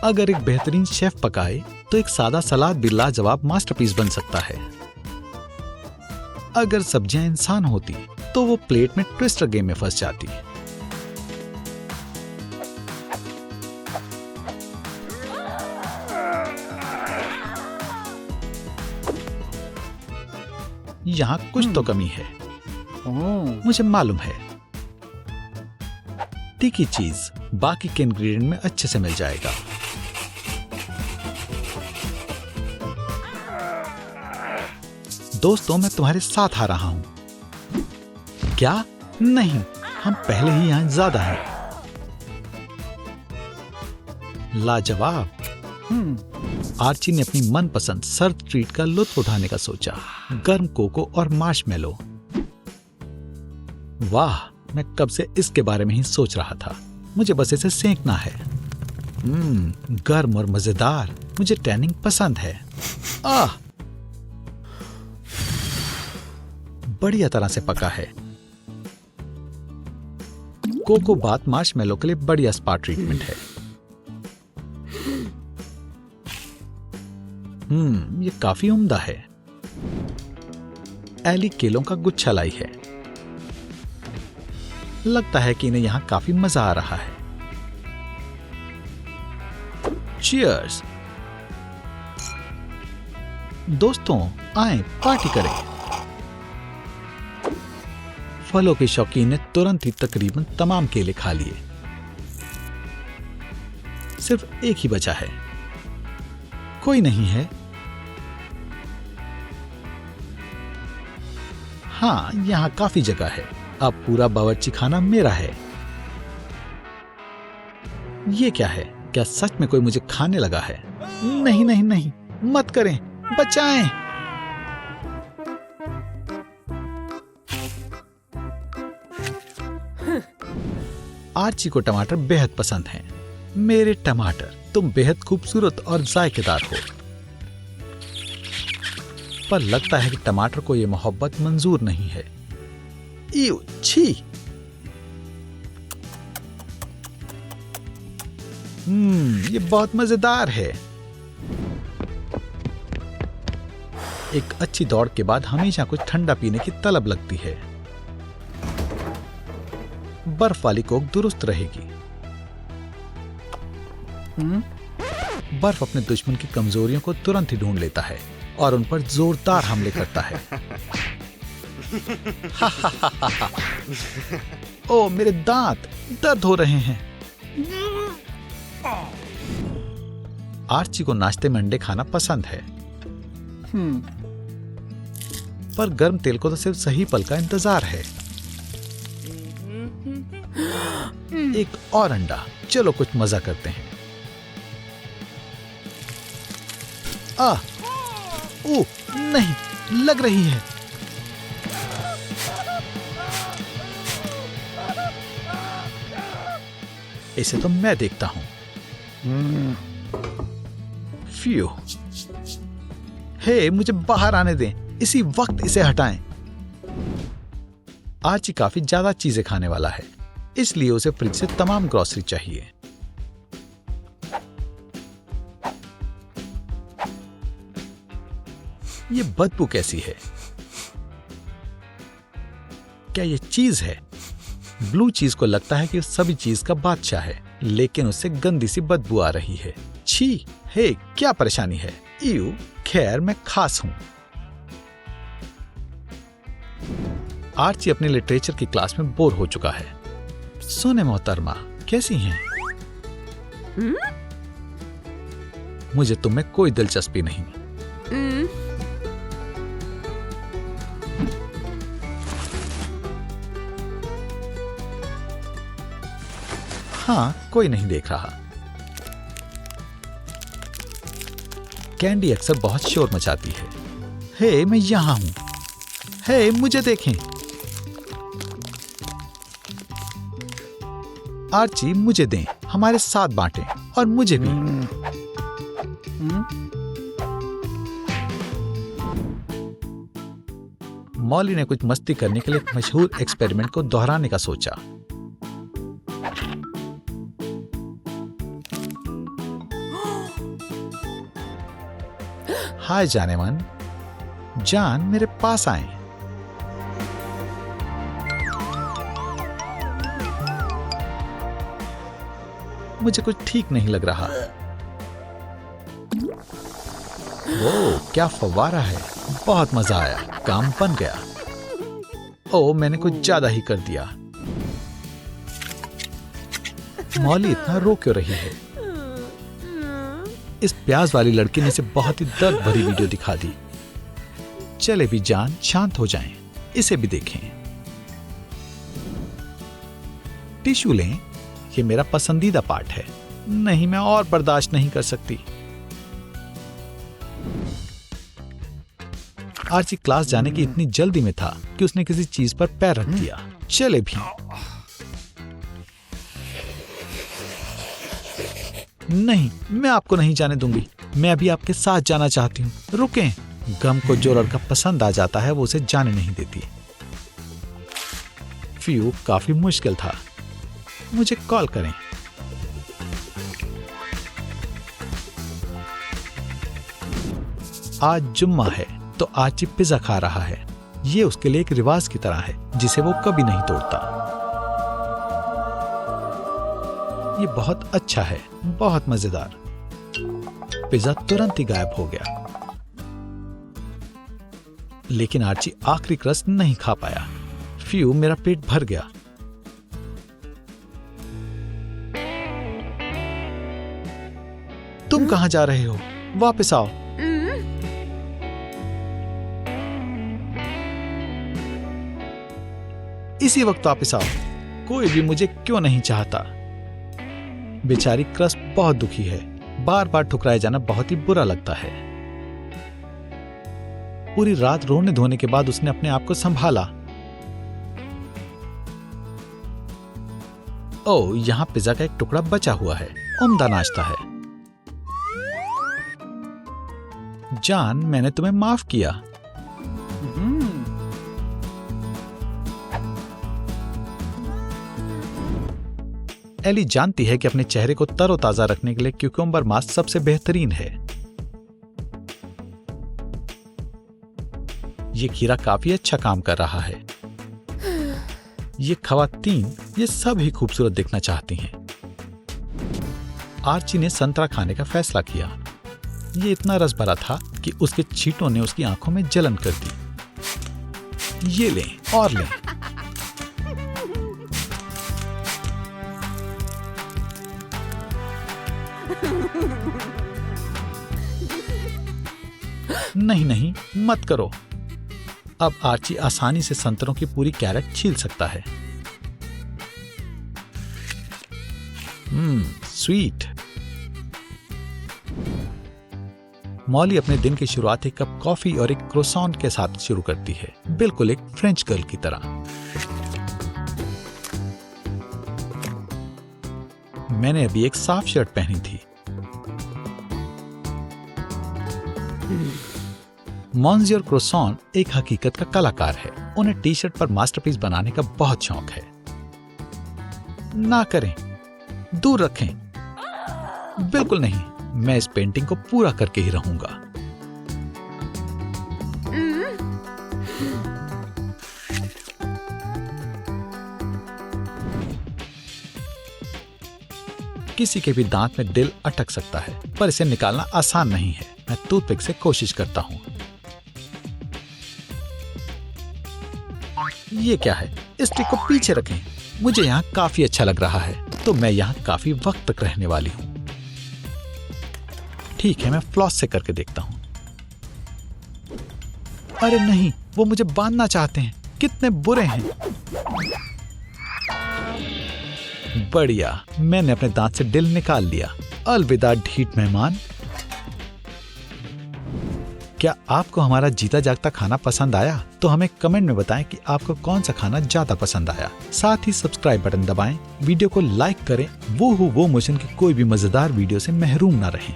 अगर एक बेहतरीन शेफ पकाए तो एक सादा सलाद भी लाजवाब मास्टरपीस बन सकता है। अगर सब्जियां इंसान होती तो वो प्लेट में ट्विस्टर गेम में फंस जाती। यहाँ कुछ तो कमी है, मुझे मालूम है। तीखी चीज बाकी के इंग्रेडिएंट में अच्छे से मिल जाएगा। दोस्तों, मैं तुम्हारे साथ आ रहा हूं। क्या? नहीं, हम पहले ही यहां ज्यादा हैं। लाजवाब। आर्ची ने अपनी मनपसंद सर्द ट्रीट का लुत्फ उठाने का सोचा, गर्म कोको और मार्शमेलो। वाह, मैं कब से इसके बारे में ही सोच रहा था। मुझे बस इसे सेंकना है। गर्म और मजेदार। मुझे टैनिंग पसंद है। आह, बढ़िया तरह से पका है। कोको बात मार्शमेलो के लिए बढ़िया स्पा ट्रीटमेंट है। ये काफी उम्दा है। एली केलों का गुच्छा लाई है। लगता है कि इन्हें यहां काफी मजा आ रहा है। चीयर्स। दोस्तों, आएं, पार्टी करें। फलों के शौकीन ने तुरंत ही तकरीबन तमाम केले खा लिए। सिर्फ एक ही बचा है। कोई नहीं है। हाँ, यहां काफी जगह है। अब पूरा बावर्ची खाना मेरा है। ये क्या है? क्या सच में कोई मुझे खाने लगा है? नहीं नहीं नहीं, मत करें, बचाएं। आर्ची को टमाटर बेहद पसंद हैं। मेरे टमाटर, तुम बेहद खूबसूरत और जायकेदार हो। पर लगता है कि टमाटर को यह मोहब्बत मंजूर नहीं है। इयो, छी। ये बहुत मजेदार है। एक अच्छी दौड़ के बाद हमेशा कुछ ठंडा पीने की तलब लगती है। बर्फ वाली कोक दुरुस्त रहेगी। बर्फ अपने दुश्मन की कमजोरियों को तुरंत ही ढूंढ लेता है और उन पर जोरदार हमले करता है। ओ, मेरे दांत दर्द हो रहे हैं। आर्ची को नाश्ते में अंडे खाना पसंद है। पर गर्म तेल को तो सिर्फ सही पल का इंतजार है। एक और अंडा। चलो कुछ मजा करते हैं। ओ नहीं, लग रही है। इसे तो मैं देखता हूं। फ्यू। हे, मुझे बाहर आने दें। इसी वक्त इसे हटाएं। आर्ची काफी ज्यादा चीजें खाने वाला है, इसलिए उसे फ्रिज से तमाम ग्रोसरी चाहिए। ये बदबू कैसी है? क्या ये चीज है? ब्लू चीज को लगता है कि सभी चीज का बादशाह है, लेकिन उससे गंदी सी बदबू आ रही है। छी, हे, क्या परेशानी है? इयू, खैर मैं खास हूं। आर्ची अपने लिटरेचर की क्लास में बोर हो चुका है। सुने मोहतरमा, कैसी हैं? मुझे तुम में कोई दिलचस्पी नहीं। हाँ, कोई नहीं देख रहा। कैंडी अक्सर बहुत शोर मचाती है। हे, मैं यहां हूं। हे, मुझे देखें। आर्ची, मुझे दें, हमारे साथ बांटें, और मुझे भी। मॉली ने कुछ मस्ती करने के लिए एक मशहूर एक्सपेरिमेंट को दोहराने का सोचा। हाय जाने मन, जान मेरे पास आए। मुझे कुछ ठीक नहीं लग रहा। वो क्या फव्वारा है, बहुत मजा आया, काम बन गया। ओ मैंने कुछ ज्यादा ही कर दिया। मौली इतना रो क्यों रही है? इस प्याज वाली लड़की ने इसे बहुत ही दर्द भरी वीडियो दिखा दी। चले भी जान, शांत हो जाएं, इसे भी देखें। टिश्यू लें, ये मेरा पसंदीदा पार्ट है। नहीं, मैं और बर्दाश्त नहीं कर सकती। आर्ची क्लास जाने की इतनी जल्दी में था कि उसने किसी चीज पर पैर रख दिया। चले भी। नहीं, मैं आपको नहीं जाने दूंगी। मैं अभी आपके साथ जाना चाहती हूँ। रुकें। गम को जो लड़का पसंद आ जाता है वो उसे जाने नहीं देती। फ्यू काफी मुश्किल था। मुझे कॉल करें। आज जुम्मा है तो आर्ची पिज्जा खा रहा है। ये उसके लिए एक रिवाज की तरह है जिसे वो कभी नहीं तोड़ता। ये बहुत अच्छा है, बहुत मजेदार। पिज्जा तुरंत ही गायब हो गया। लेकिन आर्ची आखिरी क्रस्ट नहीं खा पाया। फ्यू, मेरा पेट भर गया। तुम कहां जा रहे हो? वापस आओ। इसी वक्त वापस आओ। कोई भी मुझे क्यों नहीं चाहता। बेचारी क्रस्ट बहुत दुखी है। बार बार ठुकराया जाना बहुत ही बुरा लगता है। पूरी रात रोने धोने के बाद उसने अपने आप को संभाला। ओह, यहां पिज्जा का एक टुकड़ा बचा हुआ है। उम्दा नाश्ता है। जान, मैंने तुम्हें माफ किया। एली जानती है कि अपने चेहरे को तरोताजा रखने के लिए क्यूकम्बर मास्क सबसे बेहतरीन है। ये खीरा काफी अच्छा काम कर रहा है। ये खवातीन, ये सब ही खूबसूरत दिखना चाहती हैं। आर्ची ने संतरा खाने का फैसला किया। ये इतना रस भरा था कि उसके छींटों ने उसकी आंखों में जलन कर दी। ये लें और लें। नहीं नहीं, मत करो। अब आर्ची आसानी से संतरों की पूरी कैरेट छील सकता है। स्वीट। मॉली अपने दिन की शुरुआत एक कप कॉफी और एक क्रोसॉन के साथ शुरू करती है, बिल्कुल एक फ्रेंच गर्ल की तरह। मैंने अभी एक साफ शर्ट पहनी थी। मॉन्सियर क्रोसॉन एक हकीकत का कलाकार है। उन्हें टी शर्ट पर मास्टरपीस बनाने का बहुत शौक है। ना करें, दूर रखें। बिल्कुल नहीं, मैं इस पेंटिंग को पूरा करके ही रहूंगा। किसी के भी दांत में दिल अटक सकता है, पर इसे निकालना आसान नहीं है। मैं टूथपिक से कोशिश करता हूं। ये क्या है? इस स्टिक को पीछे रखें। मुझे यहाँ काफी अच्छा लग रहा है, तो मैं यहाँ काफी वक्त तक रहने वाली हूँ। ठीक है, मैं फ्लॉस से करके देखता हूँ। अरे नहीं, वो मुझे बांधना चाहते हैं। कितने बुरे हैं। बढ़िया, मैंने अपने दांत से दिल निकाल लिया। अलविदा ढीठ मेहमान। क्या आपको हमारा जीता जागता खाना पसंद आया? तो हमें कमेंट में बताएं कि आपको कौन सा खाना ज्यादा पसंद आया। साथ ही सब्सक्राइब बटन दबाएं, वीडियो को लाइक करें। वो मोशन की कोई भी मजेदार वीडियो से महरूम ना रहें।